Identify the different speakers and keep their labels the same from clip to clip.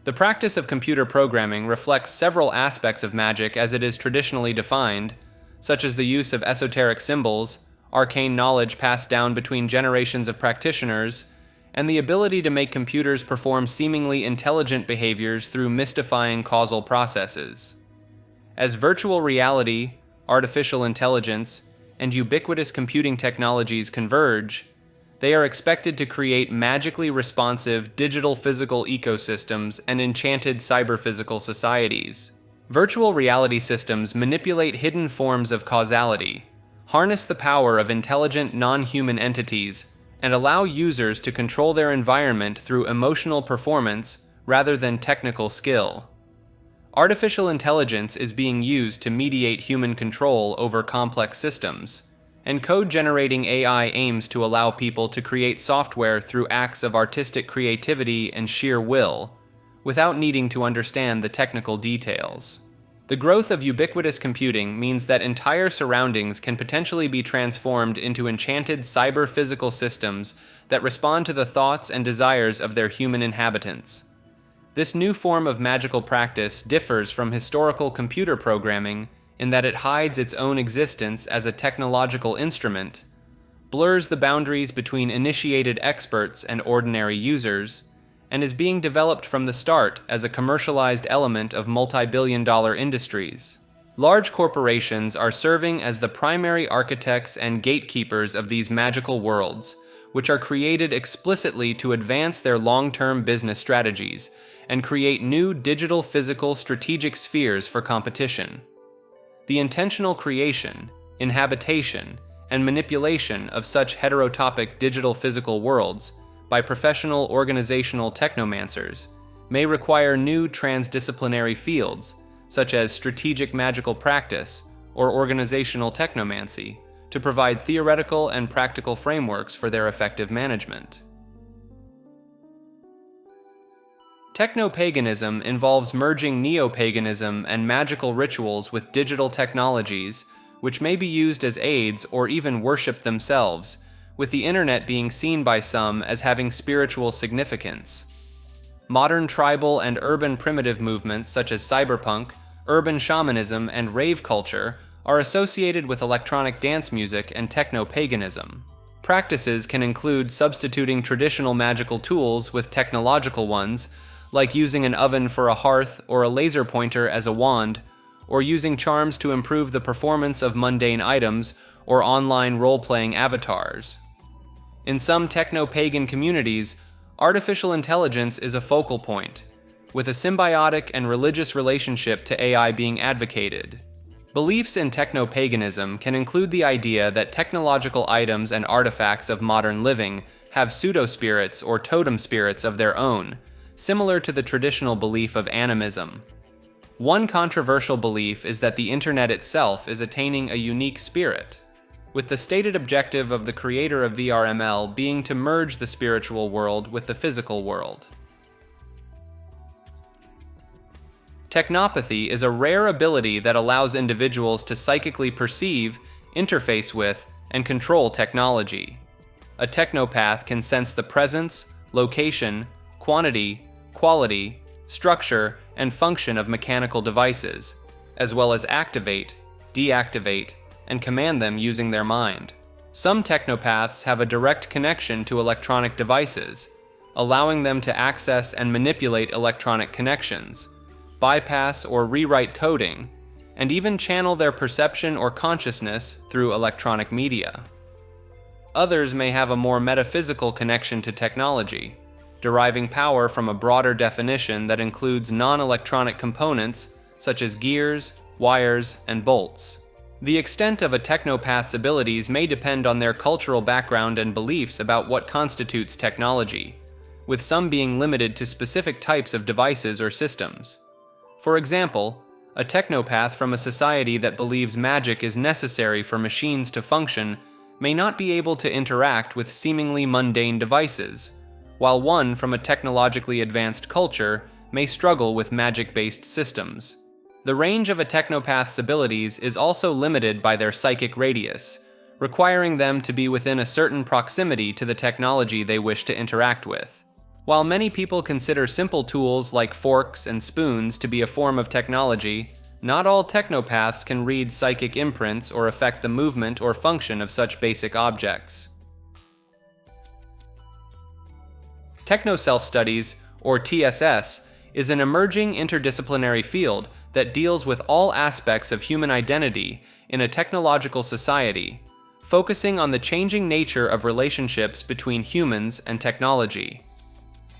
Speaker 1: The practice of computer programming reflects several aspects of magic as it is traditionally defined, such as the use of esoteric symbols, arcane knowledge passed down between generations of practitioners, and the ability to make computers perform seemingly intelligent behaviors through mystifying causal processes. As virtual reality, artificial intelligence, and ubiquitous computing technologies converge, they are expected to create magically responsive digital physical ecosystems and enchanted cyber-physical societies. Virtual reality systems manipulate hidden forms of causality, harness the power of intelligent non-human entities, and allow users to control their environment through emotional performance rather than technical skill. Artificial intelligence is being used to mediate human control over complex systems, and code-generating AI aims to allow people to create software through acts of artistic creativity and sheer will, without needing to understand the technical details. The growth of ubiquitous computing means that entire surroundings can potentially be transformed into enchanted cyber-physical systems that respond to the thoughts and desires of their human inhabitants. This new form of magical practice differs from historical computer programming in that it hides its own existence as a technological instrument, blurs the boundaries between initiated experts and ordinary users, and is being developed from the start as a commercialized element of multi-billion-dollar industries. Large corporations are serving as the primary architects and gatekeepers of these magical worlds, which are created explicitly to advance their long-term business strategies and create new digital physical strategic spheres for competition. The intentional creation, inhabitation, and manipulation of such heterotopic digital physical worlds by professional organizational technomancers may require new transdisciplinary fields, such as strategic magical practice or organizational technomancy, to provide theoretical and practical frameworks for their effective management. Technopaganism involves merging neo-paganism and magical rituals with digital technologies, which may be used as aids or even worship themselves, with the internet being seen by some as having spiritual significance. Modern tribal and urban primitive movements such as cyberpunk, urban shamanism, and rave culture are associated with electronic dance music and technopaganism. Practices can include substituting traditional magical tools with technological ones, like using an oven for a hearth or a laser pointer as a wand, or using charms to improve the performance of mundane items or online role-playing avatars. In some techno-pagan communities, artificial intelligence is a focal point, with a symbiotic and religious relationship to AI being advocated. Beliefs in technopaganism can include the idea that technological items and artifacts of modern living have pseudo-spirits or totem spirits of their own, similar to the traditional belief of animism. One controversial belief is that the internet itself is attaining a unique spirit, with the stated objective of the creator of VRML being to merge the spiritual world with the physical world. Technopathy is a rare ability that allows individuals to psychically perceive, interface with, and control technology. A technopath can sense the presence, location, quantity, quality, structure, and function of mechanical devices, as well as activate, deactivate, and command them using their mind. Some technopaths have a direct connection to electronic devices, allowing them to access and manipulate electronic connections, bypass or rewrite coding, and even channel their perception or consciousness through electronic media. Others may have a more metaphysical connection to technology, deriving power from a broader definition that includes non-electronic components such as gears, wires, and bolts. The extent of a technopath's abilities may depend on their cultural background and beliefs about what constitutes technology, with some being limited to specific types of devices or systems. For example, a technopath from a society that believes magic is necessary for machines to function may not be able to interact with seemingly mundane devices, while one from a technologically advanced culture may struggle with magic-based systems. The range of a technopath's abilities is also limited by their psychic radius, requiring them to be within a certain proximity to the technology they wish to interact with. While many people consider simple tools like forks and spoons to be a form of technology, not all technopaths can read psychic imprints or affect the movement or function of such basic objects. Technoself Studies, or TSS, is an emerging interdisciplinary field that deals with all aspects of human identity in a technological society, focusing on the changing nature of relationships between humans and technology.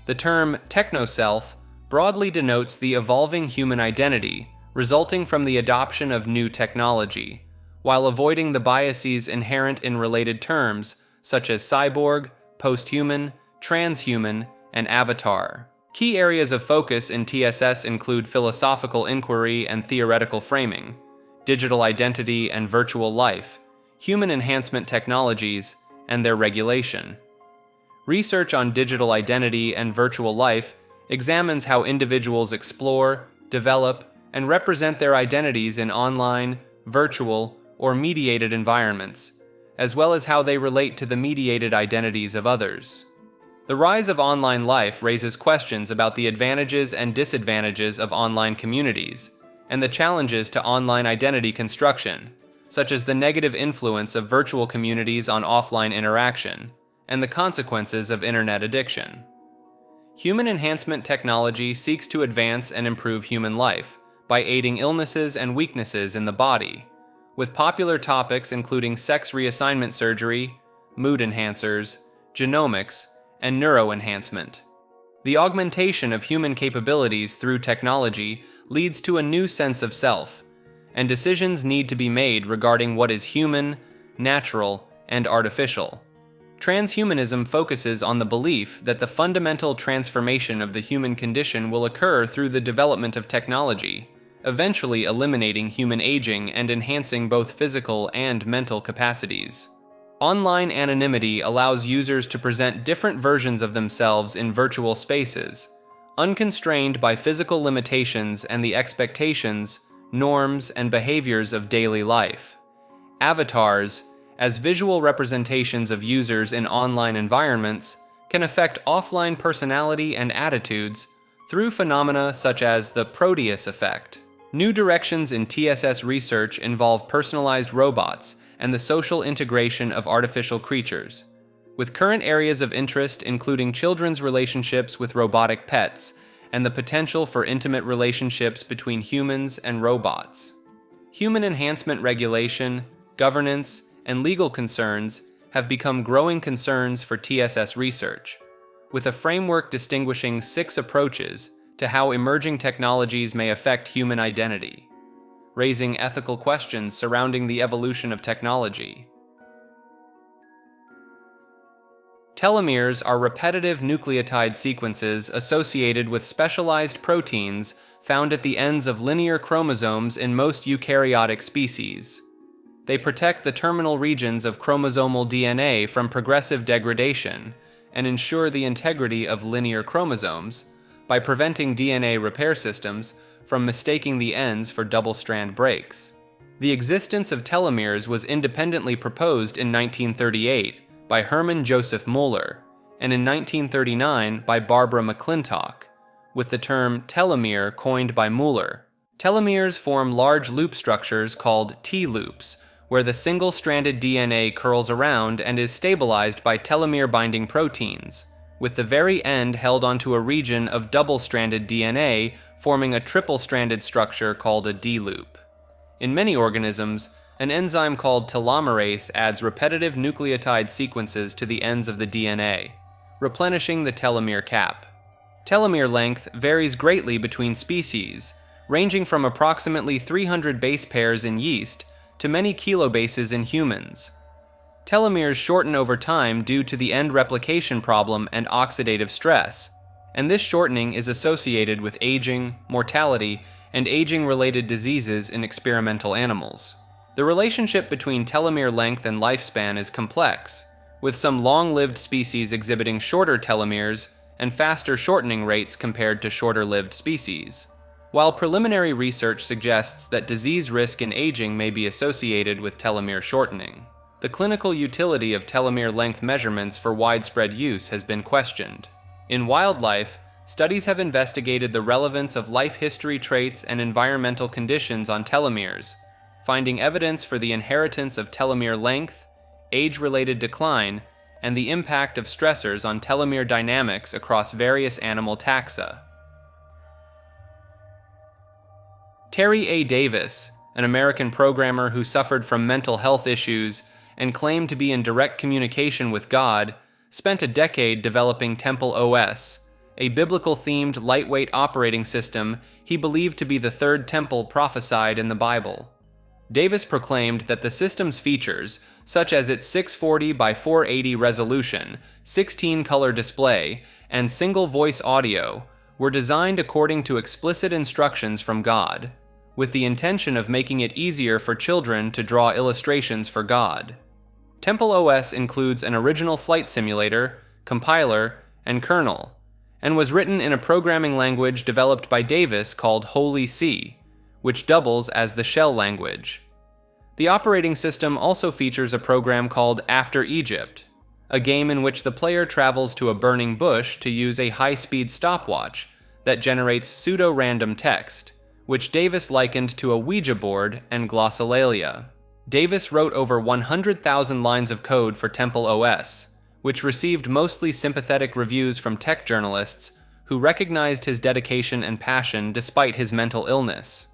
Speaker 1: The term technoself broadly denotes the evolving human identity resulting from the adoption of new technology, while avoiding the biases inherent in related terms such as cyborg, posthuman, transhuman, and avatar. Key areas of focus in TSS include philosophical inquiry and theoretical framing, digital identity and virtual life, human enhancement technologies, and their regulation. Research on digital identity and virtual life examines how individuals explore, develop, and represent their identities in online, virtual, or mediated environments, as well as how they relate to the mediated identities of others. The rise of online life raises questions about the advantages and disadvantages of online communities, and the challenges to online identity construction, such as the negative influence of virtual communities on offline interaction, and the consequences of internet addiction. Human enhancement technology seeks to advance and improve human life by aiding illnesses and weaknesses in the body, with popular topics including sex reassignment surgery, mood enhancers, genomics, and neuroenhancement. The augmentation of human capabilities through technology leads to a new sense of self, and decisions need to be made regarding what is human, natural, and artificial. Transhumanism focuses on the belief that the fundamental transformation of the human condition will occur through the development of technology, eventually eliminating human aging and enhancing both physical and mental capacities. Online anonymity allows users to present different versions of themselves in virtual spaces, unconstrained by physical limitations and the expectations, norms, and behaviors of daily life. Avatars, as visual representations of users in online environments, can affect offline personality and attitudes through phenomena such as the Proteus effect. New directions in TSS research involve personalized robots and the social integration of artificial creatures, with current areas of interest including children's relationships with robotic pets and the potential for intimate relationships between humans and robots. Human enhancement regulation, governance, and legal concerns have become growing concerns for TSS research, with a framework distinguishing 6 approaches to how emerging technologies may affect human identity, raising ethical questions surrounding the evolution of technology. Telomeres are repetitive nucleotide sequences associated with specialized proteins found at the ends of linear chromosomes in most eukaryotic species. They protect the terminal regions of chromosomal DNA from progressive degradation and ensure the integrity of linear chromosomes by preventing DNA repair systems from mistaking the ends for double-strand breaks. The existence of telomeres was independently proposed in 1938 by Hermann Joseph Muller, and in 1939 by Barbara McClintock, with the term telomere coined by Muller. Telomeres form large loop structures called T-loops, where the single-stranded DNA curls around and is stabilized by telomere-binding proteins, with the very end held onto a region of double-stranded DNA forming a triple-stranded structure called a D-loop. In many organisms, an enzyme called telomerase adds repetitive nucleotide sequences to the ends of the DNA, replenishing the telomere cap. Telomere length varies greatly between species, ranging from approximately 300 base pairs in yeast to many kilobases in humans. Telomeres shorten over time due to the end replication problem and oxidative stress, and this shortening is associated with aging, mortality, and aging-related diseases in experimental animals. The relationship between telomere length and lifespan is complex, with some long-lived species exhibiting shorter telomeres and faster shortening rates compared to shorter-lived species. While preliminary research suggests that disease risk in aging may be associated with telomere shortening, the clinical utility of telomere length measurements for widespread use has been questioned. In wildlife, studies have investigated the relevance of life history traits and environmental conditions on telomeres, finding evidence for the inheritance of telomere length, age-related decline, and the impact of stressors on telomere dynamics across various animal taxa. Terry A. Davis, an American programmer who suffered from mental health issues and claimed to be in direct communication with God, spent a decade developing TempleOS, a biblical-themed lightweight operating system he believed to be the third temple prophesied in the Bible. Davis proclaimed that the system's features, such as its 640 by 480 resolution, 16-color display, and single-voice audio, were designed according to explicit instructions from God, with the intention of making it easier for children to draw illustrations for God. TempleOS includes an original flight simulator, compiler, and kernel, and was written in a programming language developed by Davis called Holy C, which doubles as the shell language. The operating system also features a program called After Egypt, a game in which the player travels to a burning bush to use a high-speed stopwatch that generates pseudo-random text, which Davis likened to a Ouija board and glossolalia. Davis wrote over 100,000 lines of code for TempleOS, which received mostly sympathetic reviews from tech journalists who recognized his dedication and passion despite his mental illness.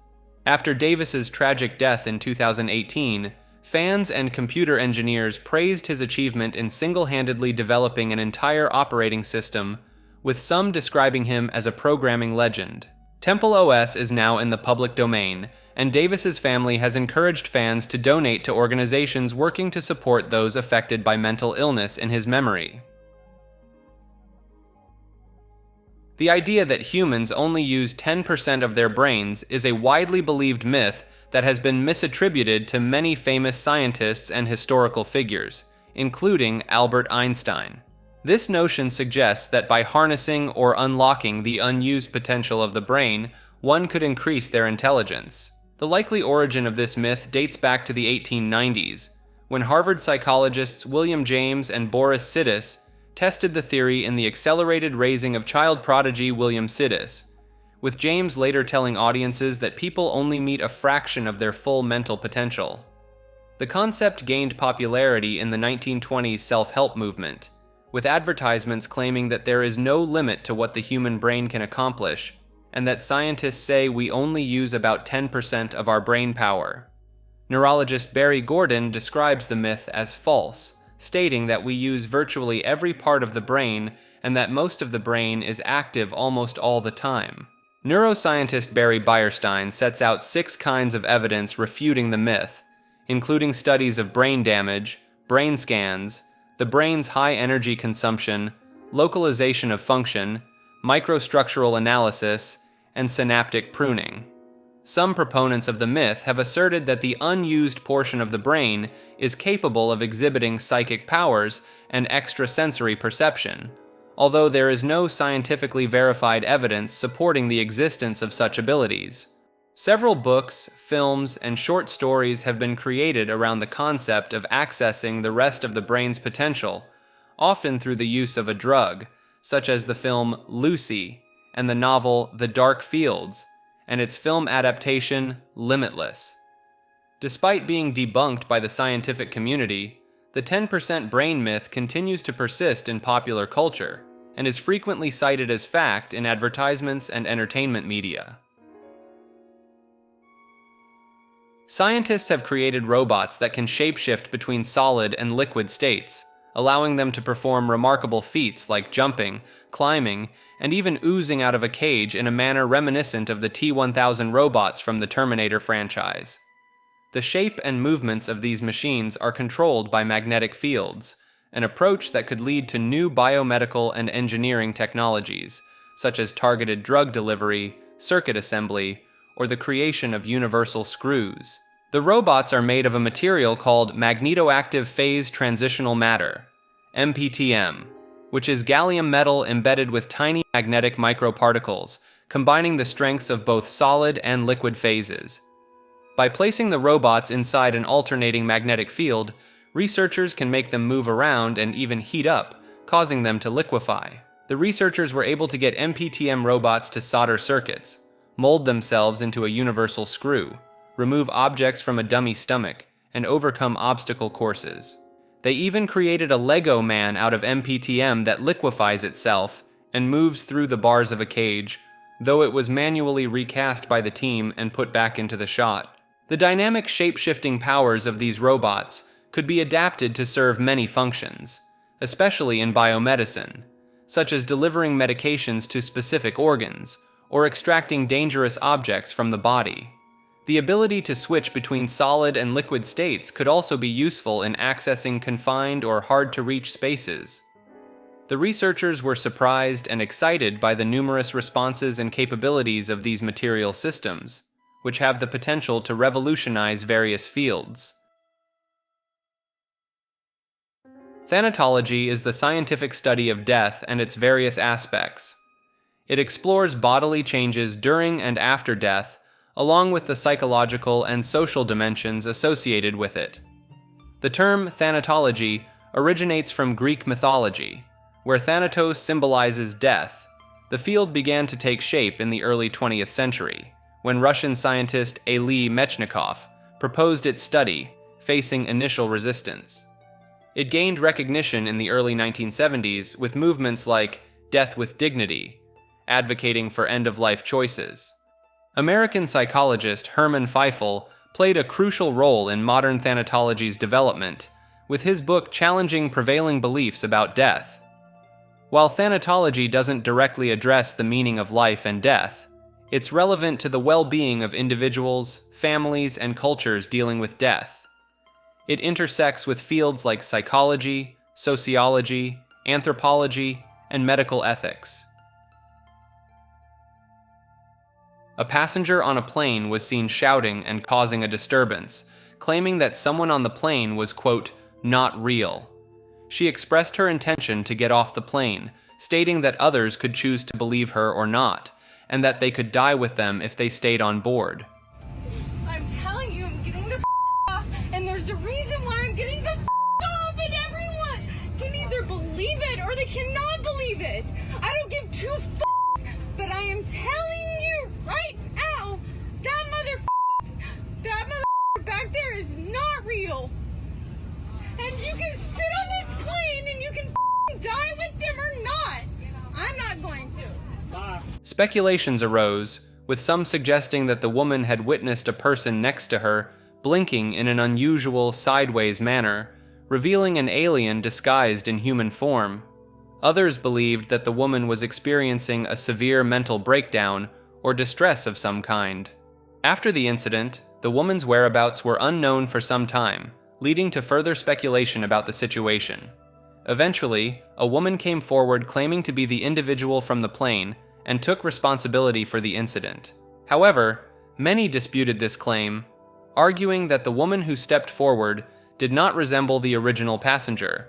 Speaker 1: After Davis's tragic death in 2018, fans and computer engineers praised his achievement in single-handedly developing an entire operating system, with some describing him as a programming legend. TempleOS is now in the public domain, and Davis's family has encouraged fans to donate to organizations working to support those affected by mental illness in his memory. The idea that humans only use 10% of their brains is a widely believed myth that has been misattributed to many famous scientists and historical figures, including Albert Einstein. This notion suggests that by harnessing or unlocking the unused potential of the brain, one could increase their intelligence. The likely origin of this myth dates back to the 1890s, when Harvard psychologists William James and Boris Sidis tested the theory in the accelerated raising of child prodigy William Sidis, with James later telling audiences that people only meet a fraction of their full mental potential. The concept gained popularity in the 1920s self-help movement, with advertisements claiming that there is no limit to what the human brain can accomplish, and that scientists say we only use about 10% of our brain power. Neurologist Barry Gordon describes the myth as false, stating that we use virtually every part of the brain and that most of the brain is active almost all the time. Neuroscientist Barry Beierstein sets out 6 kinds of evidence refuting the myth, including studies of brain damage, brain scans, the brain's high energy consumption, localization of function, microstructural analysis, and synaptic pruning. Some proponents of the myth have asserted that the unused portion of the brain is capable of exhibiting psychic powers and extrasensory perception, although there is no scientifically verified evidence supporting the existence of such abilities. Several books, films, and short stories have been created around the concept of accessing the rest of the brain's potential, often through the use of a drug, such as the film Lucy and the novel The Dark Fields, and its film adaptation Limitless. Despite being debunked by the scientific community, the 10% brain myth continues to persist in popular culture, and is frequently cited as fact in advertisements and entertainment media. Scientists have created robots that can shapeshift between solid and liquid states, allowing them to perform remarkable feats like jumping, climbing, and even oozing out of a cage in a manner reminiscent of the T-1000 robots from the Terminator franchise. The shape and movements of these machines are controlled by magnetic fields, an approach that could lead to new biomedical and engineering technologies, such as targeted drug delivery, circuit assembly, or the creation of universal screws. The robots are made of a material called magnetoactive phase transitional matter, MPTM, which is gallium metal embedded with tiny magnetic microparticles, combining the strengths of both solid and liquid phases. By placing the robots inside an alternating magnetic field, researchers can make them move around and even heat up, causing them to liquefy. The researchers were able to get MPTM robots to solder circuits, mold themselves into a universal screw, remove objects from a dummy stomach, and overcome obstacle courses. They even created a Lego man out of MPTM that liquefies itself and moves through the bars of a cage, though it was manually recast by the team and put back into the shot. The dynamic shape-shifting powers of these robots could be adapted to serve many functions, especially in biomedicine, such as delivering medications to specific organs or extracting dangerous objects from the body. The ability to switch between solid and liquid states could also be useful in accessing confined or hard-to-reach spaces. The researchers were surprised and excited by the numerous responses and capabilities of these material systems, which have the potential to revolutionize various fields. Thanatology is the scientific study of death and its various aspects. It explores bodily changes during and after death, along with the psychological and social dimensions associated with it. The term Thanatology originates from Greek mythology, where Thanatos symbolizes death. The field began to take shape in the early 20th century, when Russian scientist Elie Mechnikov proposed its study, facing initial resistance. It gained recognition in the early 1970s with movements like Death with Dignity, advocating for end-of-life choices. American psychologist Herman Feifel played a crucial role in modern thanatology's development, with his book challenging prevailing beliefs about death. While thanatology doesn't directly address the meaning of life and death, it's relevant to the well-being of individuals, families, and cultures dealing with death. It intersects with fields like psychology, sociology, anthropology, and medical ethics. A passenger on a plane was seen shouting and causing a disturbance, claiming that someone on the plane was, quote, not real. She expressed her intention to get off the plane, stating that others could choose to believe her or not, and that they could die with them if they stayed on board.
Speaker 2: I'm telling you, I'm getting the off, and there's a reason why I'm getting the off, and everyone can either believe it or they cannot believe it. I don't give two but I am telling you right now, that back there is not real. And you can sit on this plane and you can die with them or not. I'm not going to.
Speaker 1: Speculations arose, with some suggesting that the woman had witnessed a person next to her blinking in an unusual, sideways manner, revealing an alien disguised in human form. Others believed that the woman was experiencing a severe mental breakdown or distress of some kind. After the incident, the woman's whereabouts were unknown for some time, leading to further speculation about the situation. Eventually, a woman came forward claiming to be the individual from the plane and took responsibility for the incident. However, many disputed this claim, arguing that the woman who stepped forward did not resemble the original passenger,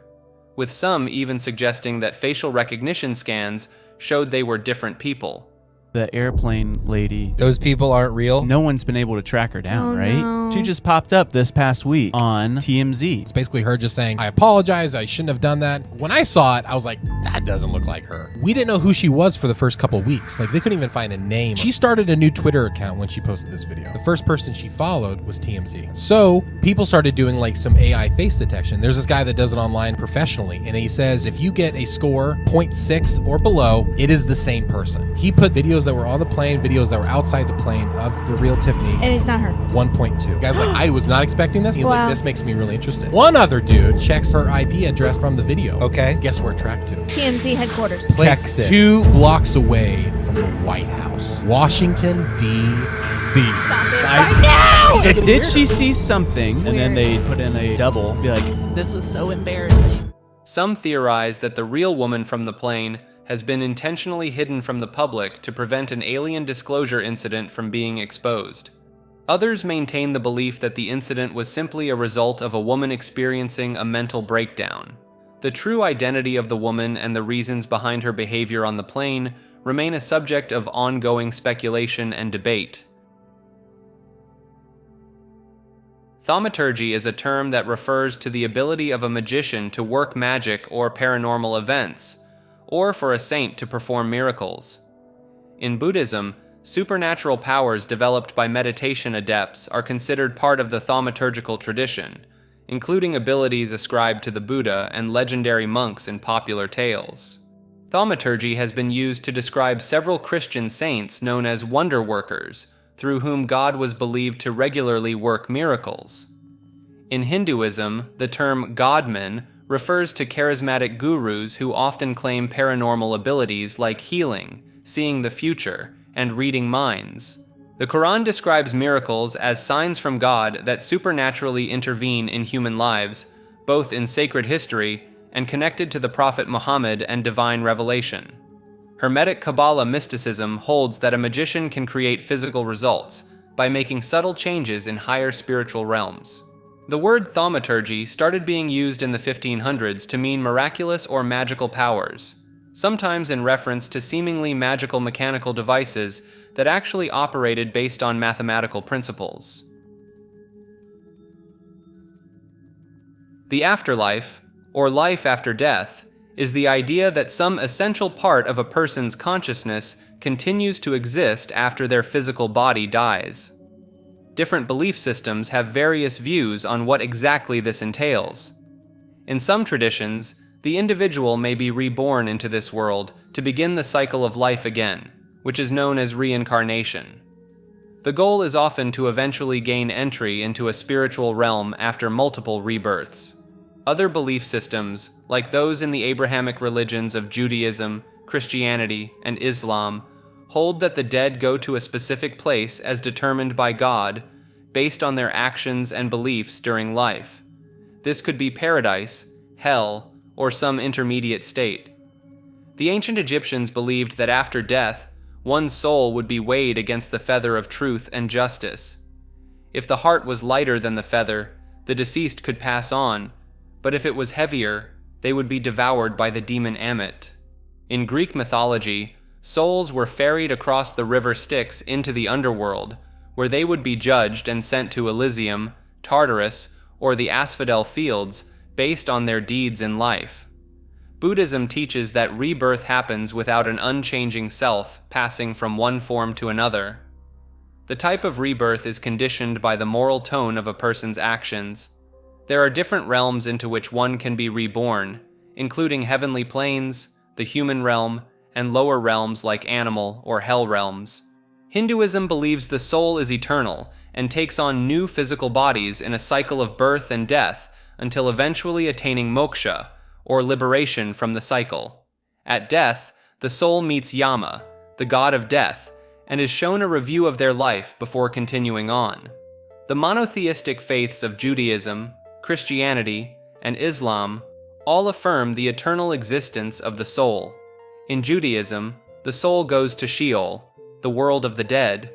Speaker 1: with some even suggesting that facial recognition scans showed they were different people.
Speaker 3: The airplane lady.
Speaker 4: Those people aren't real?
Speaker 3: No one's been able to track her down,
Speaker 5: Oh,
Speaker 3: right?
Speaker 5: no.
Speaker 3: She just popped up this past week on TMZ.
Speaker 4: It's basically her just saying, I apologize, I shouldn't have done that. When I saw it, I was like, that doesn't look like her. We didn't know who she was for the first couple weeks. Like, they couldn't even find a name. She started a new Twitter account when she posted this video. The first person she followed was TMZ. So people started doing like some AI face detection. There's this guy that does it online professionally, and he says, if you get a score 0.6 or below, it is the same person. He put videos that were on the plane, videos that were outside the plane of the real Tiffany.
Speaker 5: And it's not her.
Speaker 4: 1.2. Guy's like, I was not expecting this. He's
Speaker 5: Wow.
Speaker 4: like, this makes me really interested. One other dude checks her IP address from the video.
Speaker 6: Okay.
Speaker 4: Guess where it tracked to?
Speaker 5: TMZ headquarters.
Speaker 4: Place
Speaker 6: Texas.
Speaker 4: 2 blocks away from the White House. Washington, D.C.
Speaker 5: Stop it right now!
Speaker 3: Did she see something and then
Speaker 5: Weird.
Speaker 3: they put in a double, be like, this was so embarrassing?
Speaker 1: Some theorize that the real woman from the plane has been intentionally hidden from the public to prevent an alien disclosure incident from being exposed. Others maintain the belief that the incident was simply a result of a woman experiencing a mental breakdown. The true identity of the woman and the reasons behind her behavior on the plane remain a subject of ongoing speculation and debate. Thaumaturgy is a term that refers to the ability of a magician to work magic or paranormal events, or for a saint to perform miracles. In Buddhism, supernatural powers developed by meditation adepts are considered part of the thaumaturgical tradition, including abilities ascribed to the Buddha and legendary monks in popular tales. Thaumaturgy has been used to describe several Christian saints known as wonder workers, through whom God was believed to regularly work miracles. In Hinduism, the term godman refers to charismatic gurus who often claim paranormal abilities like healing, seeing the future, and reading minds. The Quran describes miracles as signs from God that supernaturally intervene in human lives, both in sacred history and connected to the Prophet Muhammad and divine revelation. Hermetic Kabbalah mysticism holds that a magician can create physical results by making subtle changes in higher spiritual realms. The word thaumaturgy started being used in the 1500s to mean miraculous or magical powers, sometimes in reference to seemingly magical mechanical devices that actually operated based on mathematical principles. The afterlife, or life after death, is the idea that some essential part of a person's consciousness continues to exist after their physical body dies. Different belief systems have various views on what exactly this entails. In some traditions, the individual may be reborn into this world to begin the cycle of life again, which is known as reincarnation. The goal is often to eventually gain entry into a spiritual realm after multiple rebirths. Other belief systems, like those in the Abrahamic religions of Judaism, Christianity, and Islam, hold that the dead go to a specific place as determined by God, based on their actions and beliefs during life. This could be paradise, hell, or some intermediate state. The ancient Egyptians believed that after death, one's soul would be weighed against the feather of truth and justice. If the heart was lighter than the feather, the deceased could pass on, but if it was heavier, they would be devoured by the demon Ammit. In Greek mythology, souls were ferried across the river Styx into the underworld, where they would be judged and sent to Elysium, Tartarus, or the Asphodel Fields based on their deeds in life. Buddhism teaches that rebirth happens without an unchanging self passing from one form to another. The type of rebirth is conditioned by the moral tone of a person's actions. There are different realms into which one can be reborn, including heavenly planes, the human realm, and lower realms like animal or hell realms. Hinduism believes the soul is eternal and takes on new physical bodies in a cycle of birth and death until eventually attaining moksha, or liberation from the cycle. At death, the soul meets Yama, the god of death, and is shown a review of their life before continuing on. The monotheistic faiths of Judaism, Christianity, and Islam all affirm the eternal existence of the soul. In Judaism, the soul goes to Sheol, the world of the dead.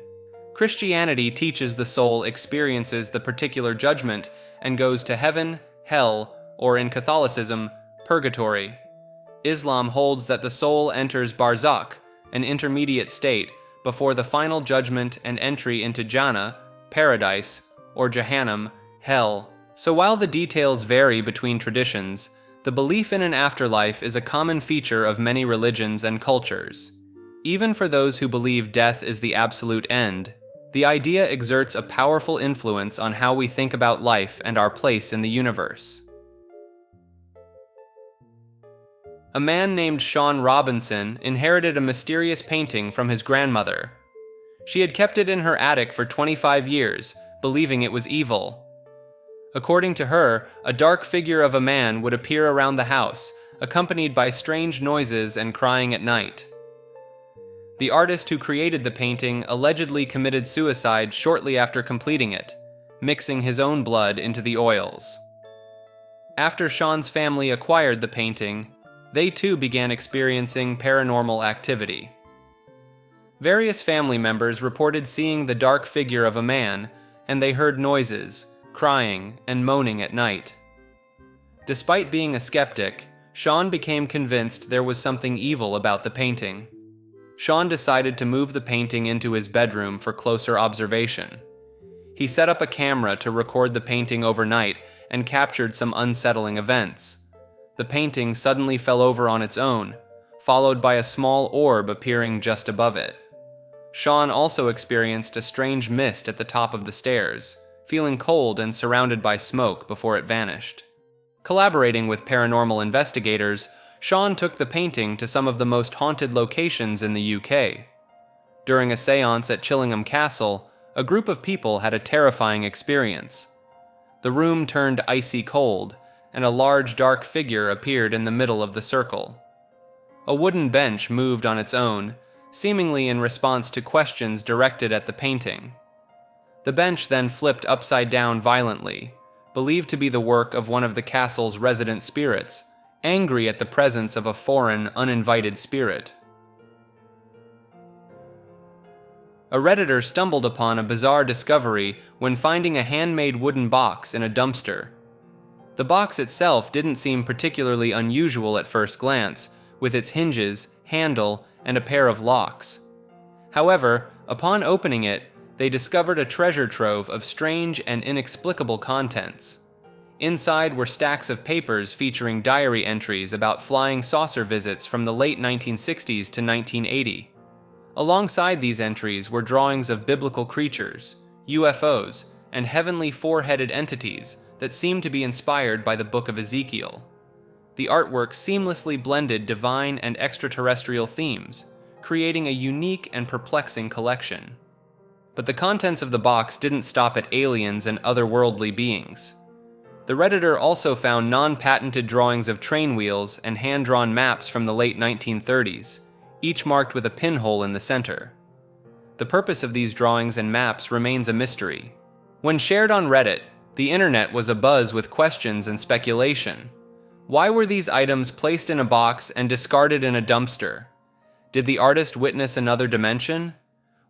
Speaker 1: Christianity teaches the soul experiences the particular judgment and goes to heaven, hell, or in Catholicism, purgatory. Islam holds that the soul enters barzakh, an intermediate state, before the final judgment and entry into Jannah, paradise, or Jahannam, hell. So while the details vary between traditions, the belief in an afterlife is a common feature of many religions and cultures. Even for those who believe death is the absolute end, the idea exerts a powerful influence on how we think about life and our place in the universe. A man named Sean Robinson inherited a mysterious painting from his grandmother. She had kept it in her attic for 25 years, believing it was evil. According to her, a dark figure of a man would appear around the house, accompanied by strange noises and crying at night. The artist who created the painting allegedly committed suicide shortly after completing it, mixing his own blood into the oils. After Sean's family acquired the painting, they too began experiencing paranormal activity. Various family members reported seeing the dark figure of a man, and they heard noises, crying, and moaning at night. Despite being a skeptic, Sean became convinced there was something evil about the painting. Sean decided to move the painting into his bedroom for closer observation. He set up a camera to record the painting overnight and captured some unsettling events. The painting suddenly fell over on its own, followed by a small orb appearing just above it. Sean also experienced a strange mist at the top of the stairs, feeling cold and surrounded by smoke before it vanished. Collaborating with paranormal investigators, Sean took the painting to some of the most haunted locations in the UK. During a seance at Chillingham Castle, a group of people had a terrifying experience. The room turned icy cold, and a large dark figure appeared in the middle of the circle. A wooden bench moved on its own, seemingly in response to questions directed at the painting. The bench then flipped upside down violently, believed to be the work of one of the castle's resident spirits, angry at the presence of a foreign, uninvited spirit. A Redditor stumbled upon a bizarre discovery when finding a handmade wooden box in a dumpster. The box itself didn't seem particularly unusual at first glance, with its hinges, handle, and a pair of locks. However, upon opening it, they discovered a treasure trove of strange and inexplicable contents. Inside were stacks of papers featuring diary entries about flying saucer visits from the late 1960s to 1980. Alongside these entries were drawings of biblical creatures, UFOs, and heavenly four-headed entities that seemed to be inspired by the Book of Ezekiel. The artwork seamlessly blended divine and extraterrestrial themes, creating a unique and perplexing collection. But the contents of the box didn't stop at aliens and otherworldly beings. The Redditor also found non-patented drawings of train wheels and hand-drawn maps from the late 1930s, each marked with a pinhole in the center. The purpose of these drawings and maps remains a mystery. When shared on Reddit, the internet was abuzz with questions and speculation. Why were these items placed in a box and discarded in a dumpster? Did the artist witness another dimension?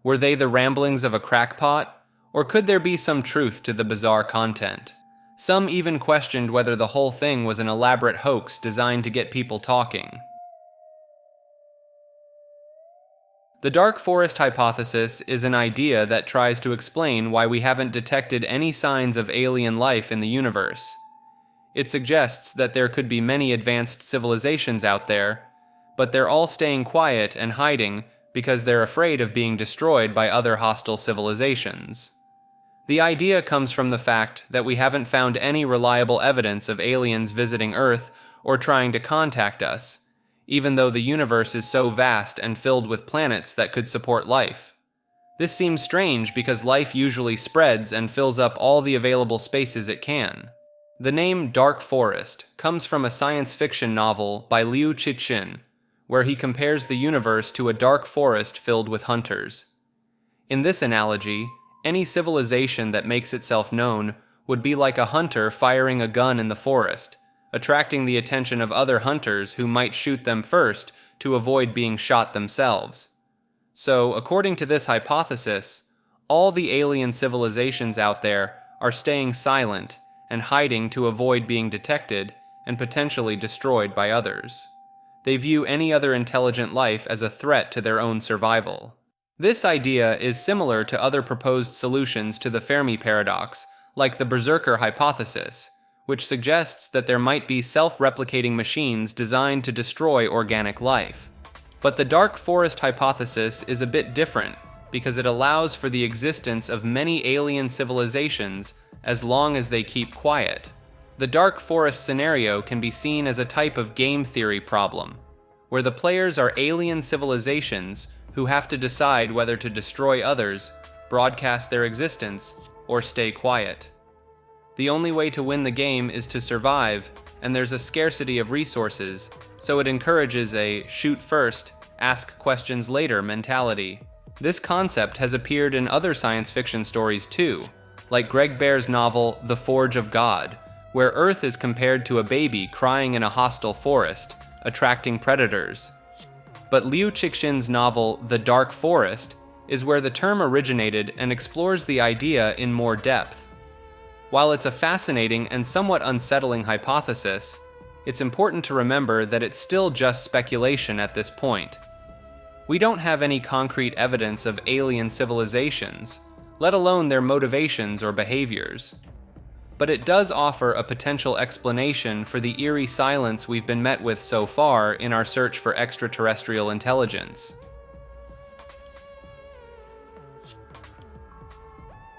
Speaker 1: Were they the ramblings of a crackpot? Or could there be some truth to the bizarre content? Some even questioned whether the whole thing was an elaborate hoax designed to get people talking. The dark forest hypothesis is an idea that tries to explain why we haven't detected any signs of alien life in the universe. It suggests that there could be many advanced civilizations out there, but they're all staying quiet and hiding because they're afraid of being destroyed by other hostile civilizations. The idea comes from the fact that we haven't found any reliable evidence of aliens visiting Earth or trying to contact us, even though the universe is so vast and filled with planets that could support life. This seems strange because life usually spreads and fills up all the available spaces it can. The name Dark Forest comes from a science fiction novel by Liu Cixin, where he compares the universe to a dark forest filled with hunters. In this analogy, any civilization that makes itself known would be like a hunter firing a gun in the forest, attracting the attention of other hunters who might shoot them first to avoid being shot themselves. So, according to this hypothesis, all the alien civilizations out there are staying silent and hiding to avoid being detected and potentially destroyed by others. They view any other intelligent life as a threat to their own survival. This idea is similar to other proposed solutions to the Fermi paradox, like the Berserker hypothesis, which suggests that there might be self-replicating machines designed to destroy organic life. But the dark forest hypothesis is a bit different because it allows for the existence of many alien civilizations as long as they keep quiet. The dark forest scenario can be seen as a type of game theory problem, where the players are alien civilizations who have to decide whether to destroy others, broadcast their existence, or stay quiet. The only way to win the game is to survive, and there's a scarcity of resources, so it encourages a shoot first, ask questions later mentality. This concept has appeared in other science fiction stories too, like Greg Bear's novel The Forge of God, where Earth is compared to a baby crying in a hostile forest, attracting predators. But Liu Cixin's novel The Dark Forest is where the term originated and explores the idea in more depth. While it's a fascinating and somewhat unsettling hypothesis, it's important to remember that it's still just speculation at this point. We don't have any concrete evidence of alien civilizations, let alone their motivations or behaviors. but it does offer a potential explanation for the eerie silence we've been met with so far in our search for extraterrestrial intelligence.